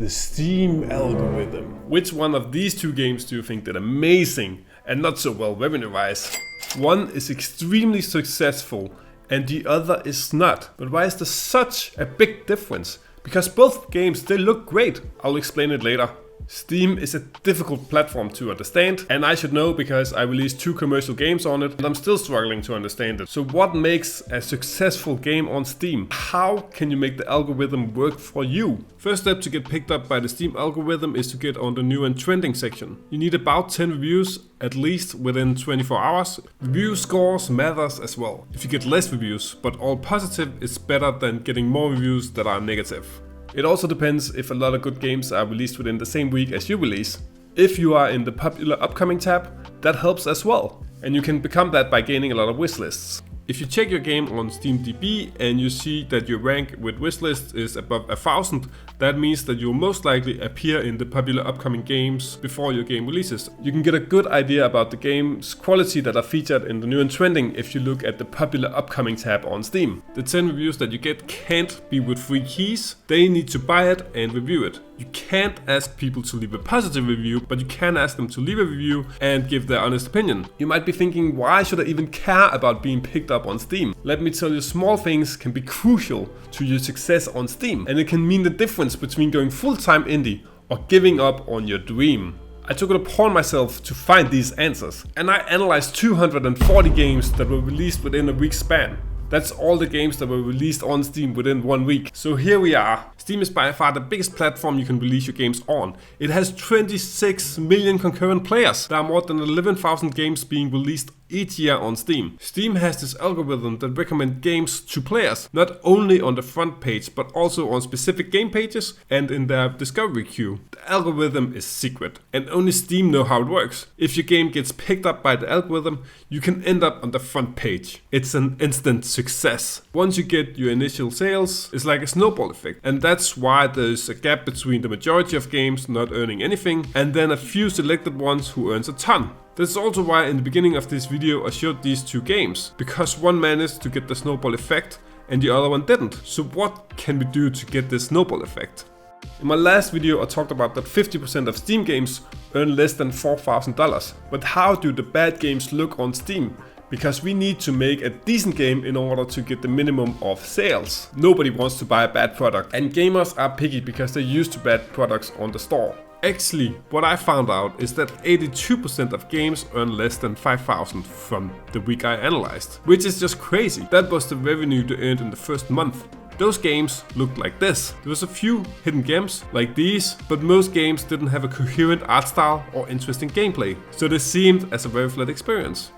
The Steam Algorithm. Which one of these two games do you think did amazing and not so well revenue-wise? One is extremely successful and the other is not. But why is there such a big difference? Because both games, they look great. I'll explain it later. Steam is a difficult platform to understand, and I should know because I released 2 commercial games on it and I'm still struggling to understand it. So what makes a successful game on Steam? How can you make the algorithm work for you? First step to get picked up by the Steam algorithm is to get on the new and trending section. You need about 10 reviews at least within 24 hours. Review scores matters as well. If you get less reviews, but all positive, is better than getting more reviews that are negative. It also depends if a lot of good games are released within the same week as you release. If you are in the popular upcoming tab, that helps as well. And you can become that by gaining a lot of wishlists. If you check your game on SteamDB and you see that your rank with wishlists is above 1000, that means that you'll most likely appear in the popular upcoming games before your game releases. You can get a good idea about the game's quality that are featured in the new and trending if you look at the popular upcoming tab on Steam. The 10 reviews that you get can't be with free keys. They need to buy it and review it. You can't ask people to leave a positive review, but you can ask them to leave a review and give their honest opinion. You might be thinking, why should I even care about being picked up on Steam? Let me tell you, small things can be crucial to your success on Steam, and it can mean the difference between going full-time indie or giving up on your dream. I took it upon myself to find these answers, and I analyzed 240 games that were released within a week's span. That's all the games that were released on Steam within 1 week. So here we are. Steam is by far the biggest platform you can release your games on. It has 26 million concurrent players. There are more than 11,000 games being released each year on Steam. Steam has this algorithm that recommends games to players, not only on the front page, but also on specific game pages and in their discovery queue. The algorithm is secret, and only Steam know how it works. If your game gets picked up by the algorithm, you can end up on the front page. It's an instant success. Once you get your initial sales, it's like a snowball effect, and that's why there's a gap between the majority of games not earning anything and then a few selected ones who earns a ton. That's also why in the beginning of this video I showed these 2 games, because one managed to get the snowball effect and the other one didn't. So what can we do to get this snowball effect? In my last video I talked about that 50% of Steam games earn less than $4,000. But how do the bad games look on Steam? Because we need to make a decent game in order to get the minimum of sales. Nobody wants to buy a bad product, and gamers are picky because they're used to bad products on the store. Actually, what I found out is that 82% of games earn less than 5,000 from the week I analyzed, which is just crazy. That was the revenue they earned in the first month. Those games looked like this. There was a few hidden gems like these, but most games didn't have a coherent art style or interesting gameplay, so they seemed as a very flat experience.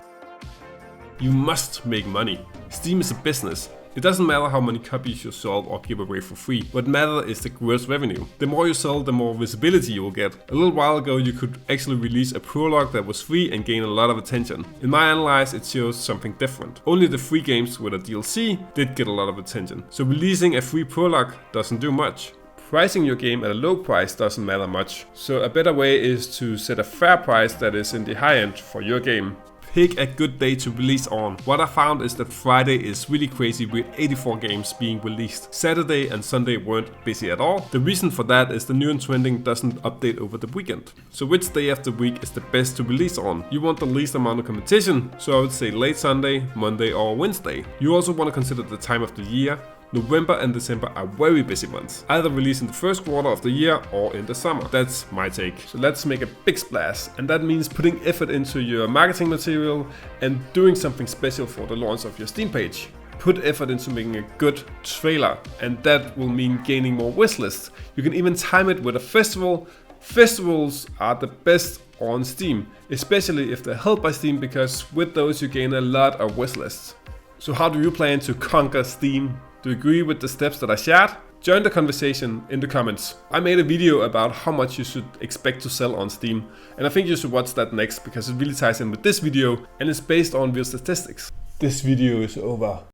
You must make money. Steam is a business. It doesn't matter how many copies you sell or give away for free. What matters is the gross revenue. The more you sell, the more visibility you will get. A little while ago you could actually release a prologue that was free and gain a lot of attention. In my analysis it shows something different. Only the free games with a DLC did get a lot of attention. So releasing a free prologue doesn't do much. Pricing your game at a low price doesn't matter much. So a better way is to set a fair price that is in the high end for your game. Pick a good day to release on. What I found is that Friday is really crazy with 84 games being released. Saturday and Sunday weren't busy at all. The reason for that is the new and trending doesn't update over the weekend. So which day of the week is the best to release on? You want the least amount of competition, so I would say late Sunday, Monday or Wednesday. You also want to consider the time of the year. November and December are very busy months. Either release in the first quarter of the year or in the summer. That's my take. So let's make a big splash. And that means putting effort into your marketing material and doing something special for the launch of your Steam page. Put effort into making a good trailer, and that will mean gaining more wishlists. You can even time it with a festival. Festivals are the best on Steam, especially if they're held by Steam, because with those you gain a lot of wishlists. So how do you plan to conquer Steam? Do you agree with the steps that I shared? Join the conversation in the comments. I made a video about how much you should expect to sell on Steam, and I think you should watch that next because it really ties in with this video and is based on real statistics. This video is over.